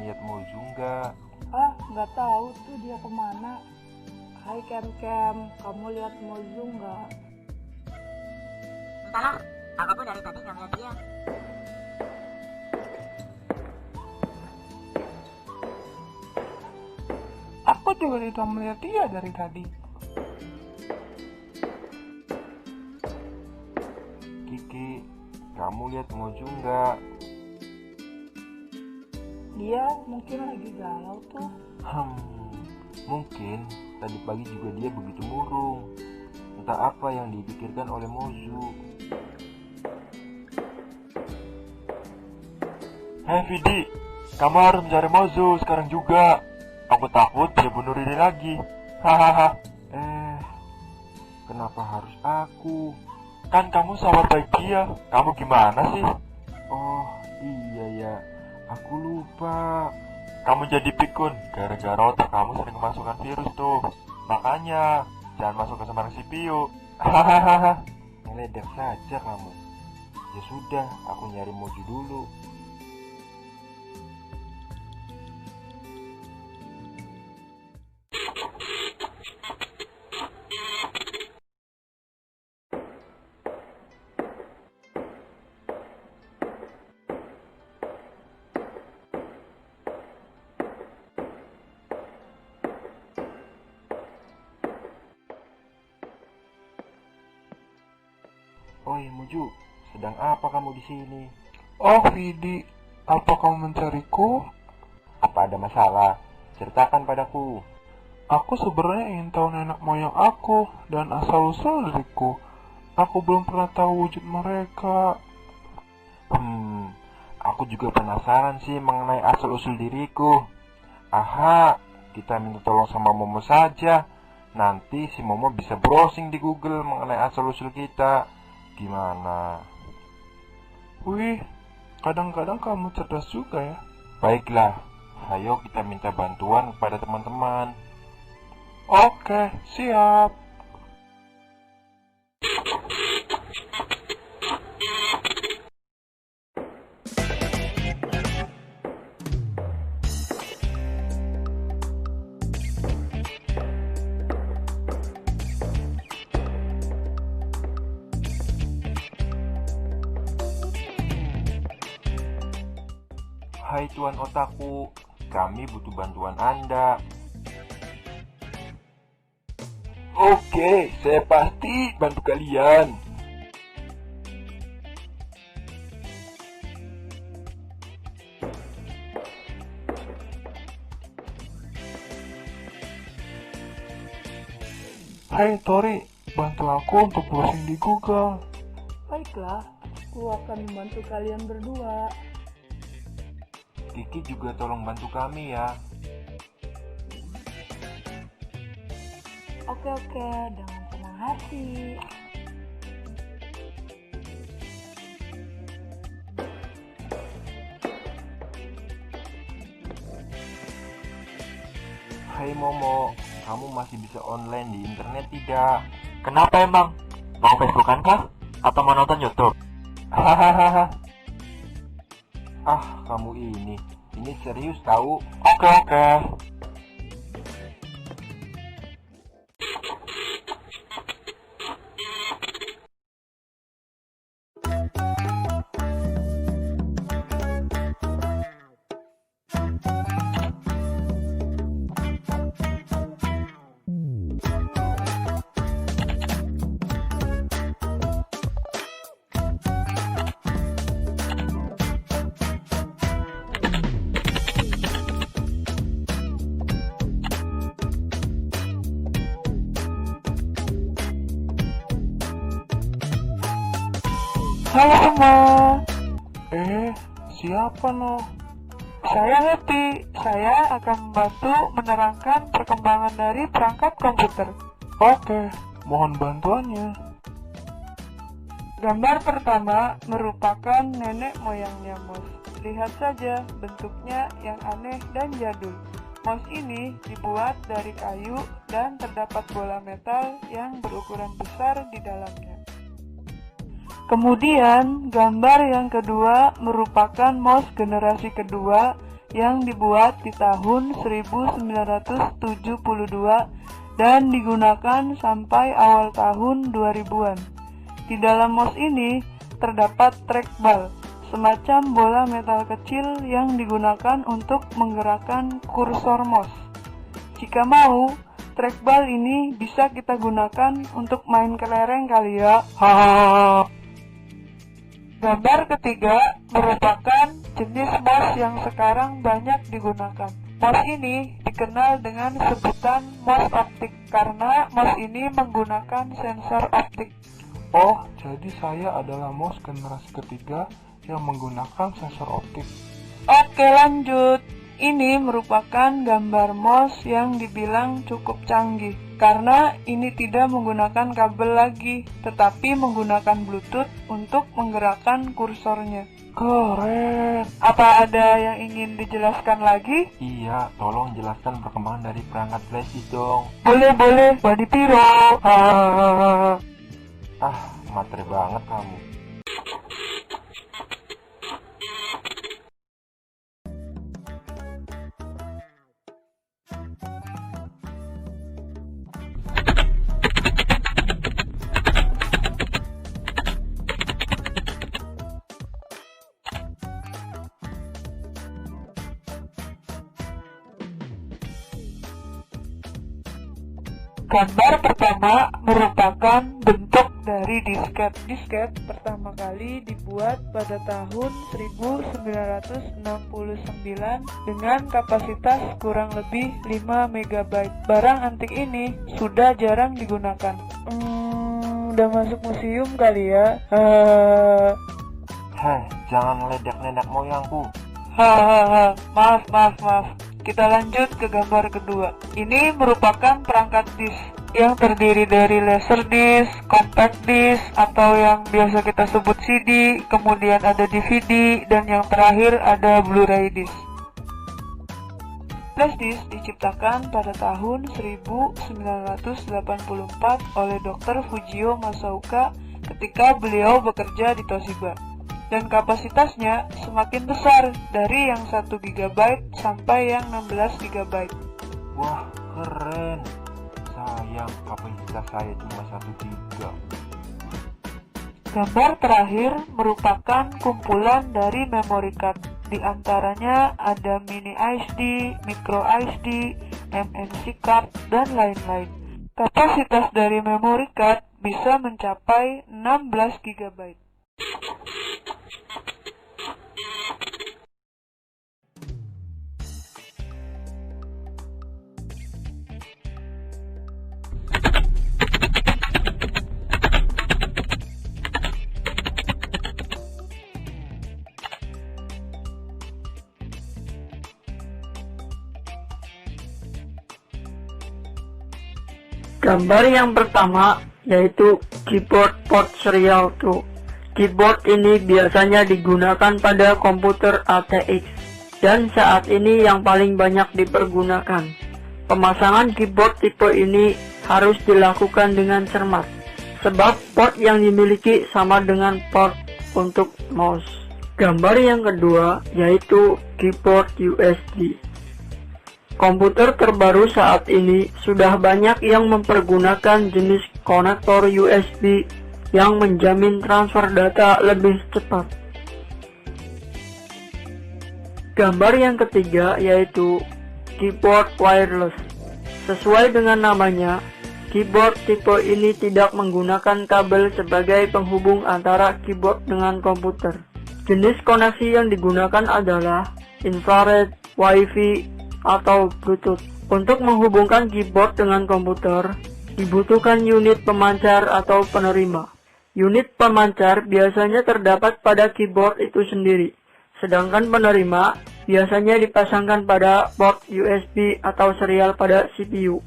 lihat Mozu nggak? Ah, nggak tahu tuh dia kemana. Hai Kem, kamu lihat Mozu nggak? Entahlah, aku pun dari tadi nggak ngeliat dia. Aku juga tidak melihat dia dari tadi. Kiki, kamu lihat Mozu nggak? Dia mungkin lagi galau tuh. Mungkin tadi pagi juga dia begitu murung. Entah apa yang dipikirkan oleh Mozu. Hei Vidi, kamu harus mencari Mozu sekarang juga. Aku takut dia bunuh diri lagi. Hahaha. Kenapa harus aku? Kan kamu sahabat baik dia. Kamu gimana sih? Oh iya ya, aku lupa. Kamu jadi pikun gara-gara otak kamu sering kemasukan virus tuh. Makanya jangan masuk ke sembarang CPU. Hahaha. Ngeledek saja kamu. Ya sudah, aku nyari Mozu dulu. Oi Mozu, sedang apa kamu di sini? Oh Vidi, apa kamu mencariku? Apa ada masalah? Ceritakan padaku. Aku sebenarnya ingin tahu nenek moyang aku dan asal-usul diriku. Aku belum pernah tahu wujud mereka. Aku juga penasaran sih mengenai asal-usul diriku. Aha, kita minta tolong sama Momo saja. Nanti si Momo bisa browsing di Google mengenai asal-usul kita. Gimana? Wih, kadang-kadang kamu cerdas juga ya. Baiklah, ayo kita minta bantuan kepada teman-teman. Oke, siap. Hai Tuan Otaku, kami butuh bantuan Anda. Oke, saya pasti bantu kalian. Hai Tori, bantu aku untuk browsing di Google. Baiklah, aku akan membantu kalian berdua. Kiki juga tolong bantu kami ya. Oke, dengan senang hati. Hai Momo, kamu masih bisa online di internet tidak? Kenapa emang? Mau Facebookan kah? Atau mau nonton YouTube? Hahaha. Kamu ini serius tahu? Oke. Halo semua. Siapa no? Saya Heti. Saya akan membantu menerangkan perkembangan dari perangkat komputer. Oke, mohon bantuannya. Gambar pertama merupakan nenek moyangnya mouse. Lihat saja bentuknya yang aneh dan jadul. Mouse ini dibuat dari kayu dan terdapat bola metal yang berukuran besar di dalamnya. Kemudian, gambar yang kedua merupakan mouse generasi kedua yang dibuat di tahun 1972 dan digunakan sampai awal tahun 2000-an. Di dalam mouse ini terdapat trackball, semacam bola metal kecil yang digunakan untuk menggerakkan kursor mouse. Jika mau, trackball ini bisa kita gunakan untuk main kelereng kali ya. Hahaha. Gambar ketiga merupakan jenis mouse yang sekarang banyak digunakan. Mouse ini dikenal dengan sebutan mouse optik karena mouse ini menggunakan sensor optik. Oh, jadi saya adalah mouse generasi ketiga yang menggunakan sensor optik. Oke, lanjut. Ini merupakan gambar mouse yang dibilang cukup canggih karena ini tidak menggunakan kabel lagi, tetapi menggunakan Bluetooth untuk menggerakkan kursornya. Keren. Apa ada yang ingin dijelaskan lagi? Iya, tolong jelaskan perkembangan dari perangkat flash dong. Boleh, Wadi Piro. Hahaha. Ah, materi banget kamu. Gambar pertama merupakan bentuk dari disket. Disket pertama kali dibuat pada tahun 1969 dengan kapasitas kurang lebih 5 MB. Barang antik ini sudah jarang digunakan. Udah masuk museum kali ya? Heh, jangan ledak-ledak moyangku. Hahaha, maaf. Kita lanjut ke gambar kedua. Ini merupakan perangkat disk yang terdiri dari laserdisc, compact disc, atau yang biasa kita sebut CD, kemudian ada DVD, dan yang terakhir ada Blu-ray disc. Flash disk diciptakan pada tahun 1984 oleh Dr. Fujio Masaoka ketika beliau bekerja di Toshiba. Dan kapasitasnya semakin besar dari yang 1 GB sampai yang 16 GB. Wah, keren. Sayang, kapasitas saya cuma 1 GB. Gambar terakhir merupakan kumpulan dari memory card. Di antaranya ada mini SD, micro SD, MMC card, dan lain-lain. Kapasitas dari memory card bisa mencapai 16 GB. Gambar yang pertama yaitu keyboard port serial 2. Keyboard ini biasanya digunakan pada komputer ATX dan saat ini yang paling banyak dipergunakan. Pemasangan keyboard tipe ini harus dilakukan dengan cermat sebab port yang dimiliki sama dengan port untuk mouse. Gambar yang kedua yaitu keyboard USB. Komputer terbaru saat ini sudah banyak yang mempergunakan jenis konektor USB yang menjamin transfer data lebih cepat. Gambar yang ketiga yaitu keyboard wireless. Sesuai dengan namanya, keyboard tipe ini tidak menggunakan kabel sebagai penghubung antara keyboard dengan komputer. Jenis koneksi yang digunakan adalah infrared, Wi-Fi, atau Bluetooth. Untuk menghubungkan keyboard dengan komputer, dibutuhkan unit pemancar atau penerima. Unit pemancar biasanya terdapat pada keyboard itu sendiri, sedangkan penerima biasanya dipasangkan pada port USB atau serial pada CPU.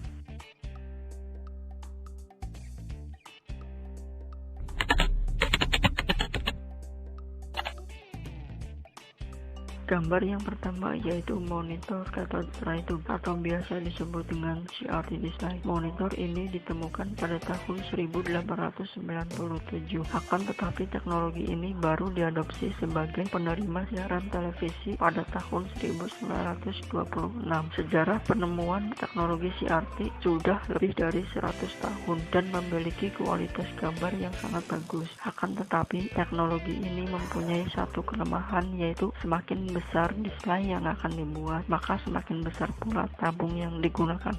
Gambar yang pertama yaitu monitor cathode ray tube atau biasa disebut dengan CRT display. Monitor ini ditemukan pada tahun 1897. Akan tetapi teknologi ini baru diadopsi sebagai penerima siaran televisi pada tahun 1926. Sejarah penemuan teknologi CRT sudah lebih dari 100 tahun dan memiliki kualitas gambar yang sangat bagus. Akan tetapi teknologi ini mempunyai satu kelemahan, yaitu semakin besar display yang akan dibuat, maka semakin besar pula tabung yang digunakan.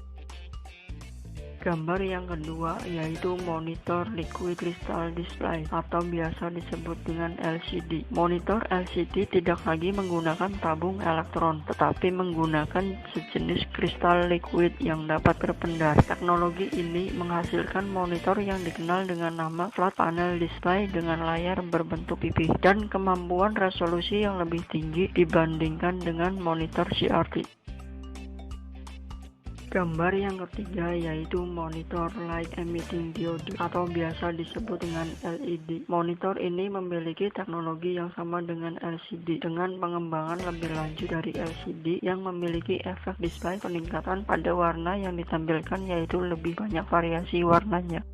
Gambar yang kedua yaitu monitor liquid crystal display atau biasa disebut dengan LCD. Monitor LCD tidak lagi menggunakan tabung elektron, tetapi menggunakan sejenis kristal liquid yang dapat berpendar. Teknologi ini menghasilkan monitor yang dikenal dengan nama flat panel display dengan layar berbentuk pipih dan kemampuan resolusi yang lebih tinggi dibandingkan dengan monitor CRT. Gambar yang ketiga yaitu monitor light emitting diode atau biasa disebut dengan LED. Monitor ini memiliki teknologi yang sama dengan LCD dengan pengembangan lebih lanjut dari LCD yang memiliki efek display peningkatan pada warna yang ditampilkan, yaitu lebih banyak variasi warnanya.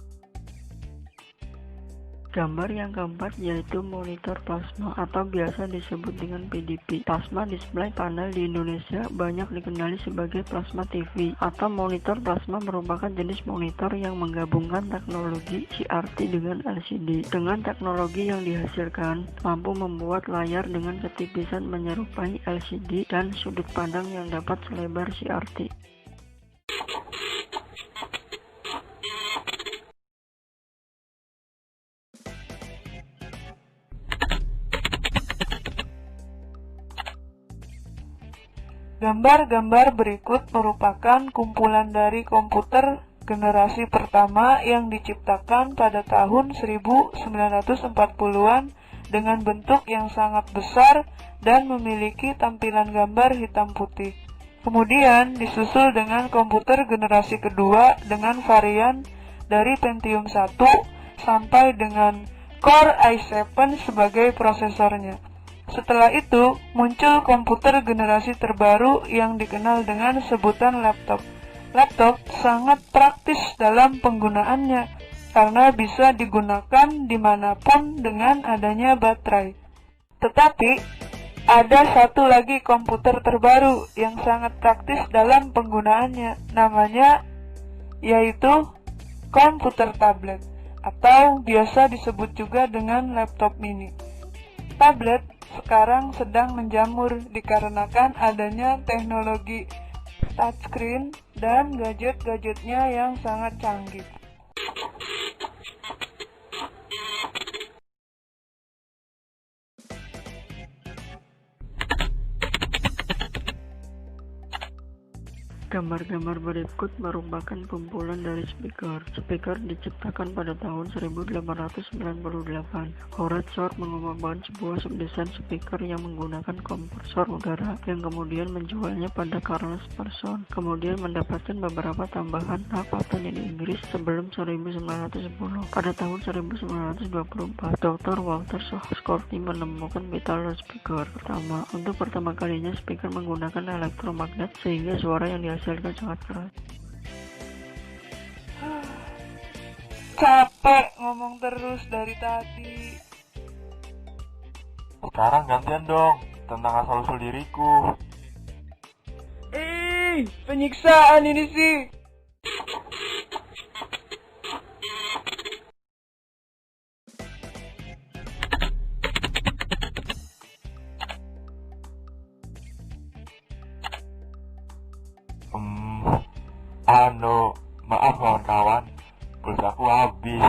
Gambar yang keempat yaitu monitor plasma atau biasa disebut dengan PDP. Plasma display panel di Indonesia banyak dikenali sebagai plasma TV atau monitor plasma merupakan jenis monitor yang menggabungkan teknologi CRT dengan LCD. Dengan teknologi yang dihasilkan, mampu membuat layar dengan ketipisan menyerupai LCD dan sudut pandang yang dapat selebar CRT. Gambar-gambar berikut merupakan kumpulan dari komputer generasi pertama yang diciptakan pada tahun 1940-an dengan bentuk yang sangat besar dan memiliki tampilan gambar hitam putih. Kemudian disusul dengan komputer generasi kedua dengan varian dari Pentium 1 sampai dengan Core i7 sebagai prosesornya. Setelah itu, muncul komputer generasi terbaru yang dikenal dengan sebutan laptop. Laptop sangat praktis dalam penggunaannya, karena bisa digunakan dimanapun dengan adanya baterai. Tetapi, ada satu lagi komputer terbaru yang sangat praktis dalam penggunaannya, namanya yaitu komputer tablet, atau biasa disebut juga dengan laptop mini. Tablet sekarang sedang menjamur dikarenakan adanya teknologi touchscreen dan gadget-gadgetnya yang sangat canggih. Gambar-gambar berikut merupakan kumpulan dari speaker. Speaker diciptakan pada tahun 1898. Howard Short mengembangkan sebuah subdesain speaker yang menggunakan kompresor udara yang kemudian menjualnya pada Carlos Parsons. Kemudian mendapatkan beberapa tambahan hak paten di Inggris sebelum 1910. Pada tahun 1924, Dr. Walter Scotty menemukan Beatles speaker pertama. Untuk pertama kalinya speaker menggunakan elektromagnet sehingga suara yang dihasilkan sangat keras. Capek ngomong terus dari tadi. Sekarang gantian dong tentang asal-usul diriku. Penyiksaan ini sih. Maaf kawan-kawan, pulsa aku habis.